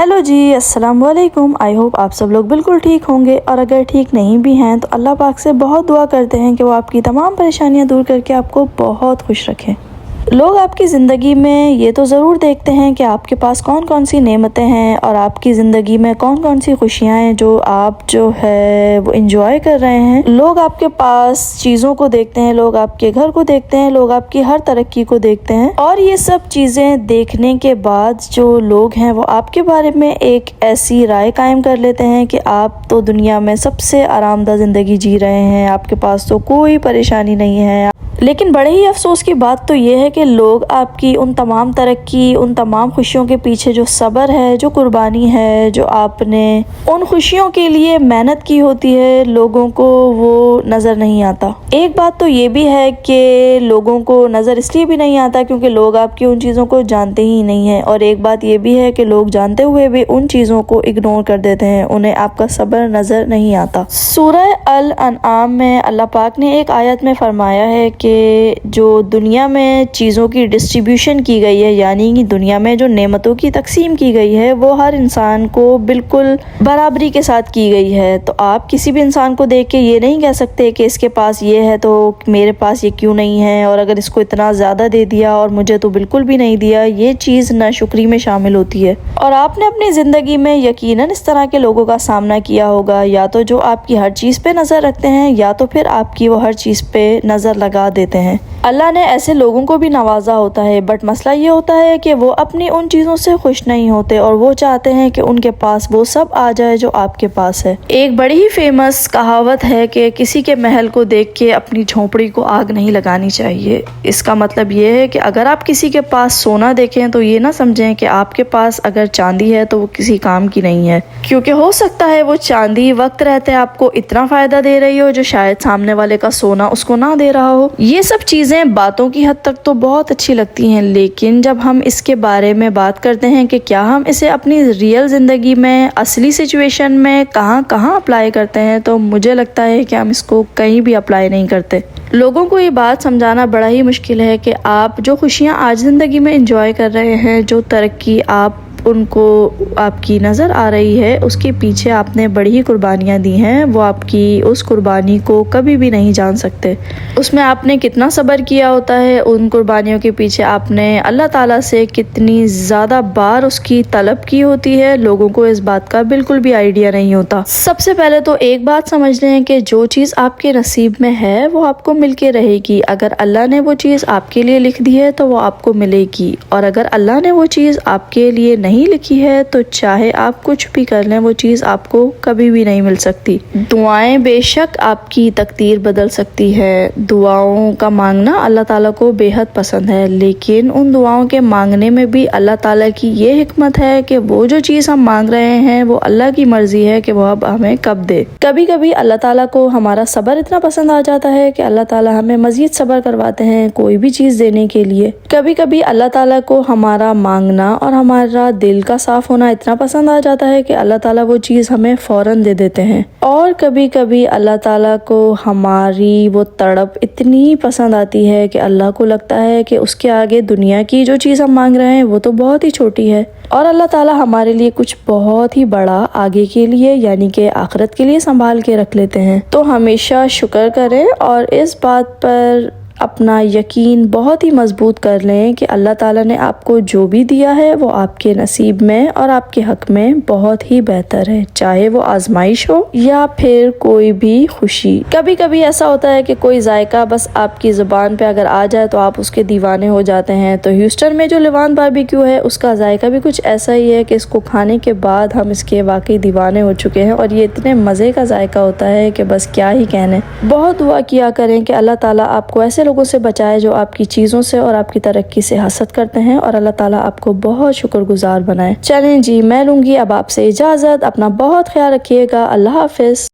Hello जी, अस्सलाम वालेकुम। I hope आप सब लोग बिल्कुल ठीक होंगे, और अगर ठीक नहीं भी हैं तो अल्लाह पाक से बहुत दुआ करते हैं कि वो आपकी तमाम परेशानियां दूर करके आपको बहुत खुश रखें। लोग आपकी ज़िंदगी में ये तो ज़रूर देखते हैं कि आपके पास कौन कौन सी नेमतें हैं और आपकी ज़िंदगी में कौन कौन सी खुशियाँ हैं जो आप जो है वो इंजॉय कर रहे हैं। लोग आपके पास चीज़ों को देखते हैं, लोग आपके घर को देखते हैं, लोग आपकी हर तरक्की को देखते हैं, और ये सब चीज़ें देखने के बाद जो लोग हैं वो आपके बारे में एक ऐसी राय कायम कर लेते हैं कि आप तो दुनिया में सबसे आरामदा ज़िंदगी जी रहे हैं, आपके पास तो कोई परेशानी नहीं है। लेकिन बड़े ही अफसोस की बात तो ये है कि लोग आपकी उन तमाम तरक्की, उन तमाम खुशियों के पीछे जो सब्र है, जो कुर्बानी है, जो आपने उन खुशियों के लिए मेहनत की होती है, लोगों को वो नज़र नहीं आता। एक बात तो ये भी है कि लोगों को नज़र इसलिए भी नहीं आता क्योंकि लोग आपकी उन चीज़ों को जानते ही नहीं हैं, और एक बात ये भी है कि लोग जानते हुए भी उन चीज़ों को इग्नोर कर देते हैं, उन्हें आपका सब्र नज़र नहीं आता। सूरह अल अनआम में अल्लाह पाक ने एक आयत में फरमाया है कि जो दुनिया में चीज़ों की डिस्ट्रीब्यूशन की गई है, यानी कि दुनिया में जो नेमतों की तकसीम की गई है, वो हर इंसान को बिल्कुल बराबरी के साथ की गई है। तो आप किसी भी इंसान को देख के ये नहीं कह सकते कि इसके पास ये है तो मेरे पास ये क्यों नहीं है, और अगर इसको इतना ज़्यादा दे दिया और मुझे तो बिल्कुल भी नहीं दिया। ये चीज़ नाशुक्री में शामिल होती है, और आपने अपनी ज़िंदगी में यकीनन इस तरह के लोगों का सामना किया होगा, या तो जो आपकी हर चीज़ पे नज़र रखते हैं, या तो फिर आपकी वो हर चीज़ पे नज़र लगा देते हैं। अल्लाह ने ऐसे लोगों को भी नवाजा होता है, बट मसला ये होता है कि वो अपनी उन चीज़ों से खुश नहीं होते, और वो चाहते हैं कि उनके पास वो सब आ जाए जो आपके पास है। एक बड़ी ही फेमस कहावत है कि किसी के महल को देख के अपनी झोंपड़ी को आग नहीं लगानी चाहिए। इसका मतलब ये है कि अगर आप किसी के पास सोना देखें तो ये ना समझें कि आपके पास अगर चांदी है तो वो किसी काम की नहीं है, क्योंकि हो सकता है वो चांदी वक्त रहते आपको इतना फ़ायदा दे रही हो जो शायद सामने वाले का सोना उसको ना दे रहा हो। ये सब चीज़ें बातों की हद तक तो बहुत अच्छी लगती हैं, लेकिन जब हम इसके बारे में बात करते हैं कि क्या हम इसे अपनी रियल ज़िंदगी में, असली सिचुएशन में कहाँ कहाँ अप्लाई करते हैं, तो मुझे लगता है कि हम इसको कहीं भी अप्लाई नहीं करते। लोगों को ये बात समझाना बड़ा ही मुश्किल है कि आप जो खुशियाँ आज ज़िंदगी में एंजॉय कर रहे हैं, जो तरक्की आप उनको आपकी नज़र आ रही है, उसके पीछे आपने बड़ी ही कुर्बानियाँ दी हैं। वो आपकी उस कुर्बानी को कभी भी नहीं जान सकते। उसमें आपने कितना सब्र किया होता है, उन कुर्बानियों के पीछे आपने अल्लाह ताला से कितनी ज़्यादा बार उसकी तलब की होती है, लोगों को इस बात का बिल्कुल भी आइडिया नहीं होता। सबसे पहले तो एक बात समझ लें कि जो चीज़ आपके नसीब में है वो आपको मिल के रहेगी। अगर अल्लाह ने वो चीज़ आपके लिए लिख दी है तो वो आपको मिलेगी, और अगर अल्लाह ने वो चीज़ आपके लिए नहीं लिखी है तो चाहे आप कुछ भी कर लें वो चीज़ आपको कभी भी नहीं मिल सकती। दुआएं बेशक आपकी तकदीर बदल सकती है, दुआओं का मांगना अल्लाह ताला को बेहद पसंद है, लेकिन उन दुआओं के मांगने में भी अल्लाह ताला की ये हिकमत है कि वो जो चीज़ हम मांग रहे हैं वो अल्लाह की मर्जी है कि वो अब हमें कब दे। कभी कभी अल्लाह ताला को हमारा सब्र इतना पसंद आ जाता है कि अल्लाह ताला हमें मजीद सब्र करवाते हैं कोई भी चीज़ देने के लिए। कभी कभी अल्लाह ताला को हमारा मांगना और हमारा दिल का साफ होना इतना पसंद आ जाता है कि अल्लाह ताला वो चीज़ हमें फ़ौरन दे देते हैं। और कभी कभी अल्लाह ताला को हमारी वो तड़प इतनी पसंद आती है कि अल्लाह को लगता है कि उसके आगे दुनिया की जो चीज़ हम मांग रहे हैं वो तो बहुत ही छोटी है, और अल्लाह ताला हमारे लिए कुछ बहुत ही बड़ा आगे के लिए, यानी कि आखिरत के लिए संभाल के रख लेते हैं। तो हमेशा शुक्र करें और इस बात पर अपना यकीन बहुत ही मजबूत कर लें कि अल्लाह ताला ने आपको जो भी दिया है वो आपके नसीब में और आपके हक में बहुत ही बेहतर है, चाहे वो आजमाइश हो या फिर कोई भी खुशी। कभी कभी ऐसा होता है कि कोई जायका बस आपकी ज़ुबान पे अगर आ जाए तो आप उसके दीवाने हो जाते हैं। तो ह्यूस्टन में जो लिवान बारबेक्यू है उसका जायका भी कुछ ऐसा ही है कि इसको खाने के बाद हम इसके वाकई दीवाने हो चुके हैं, और ये इतने मज़े का जायका होता है कि बस क्या ही कहने। बहुत दुआ किया करें कि अल्लाह ताला आपको ऐसे लोगों से बचाए जो आपकी चीज़ों से और आपकी तरक्की से हसद करते हैं, और अल्लाह ताला आपको बहुत शुक्रगुजार बनाए। चलें जी, मैं लूँगी अब आपसे इजाज़त। अपना बहुत ख्याल रखिएगा। अल्लाह हाफिज़।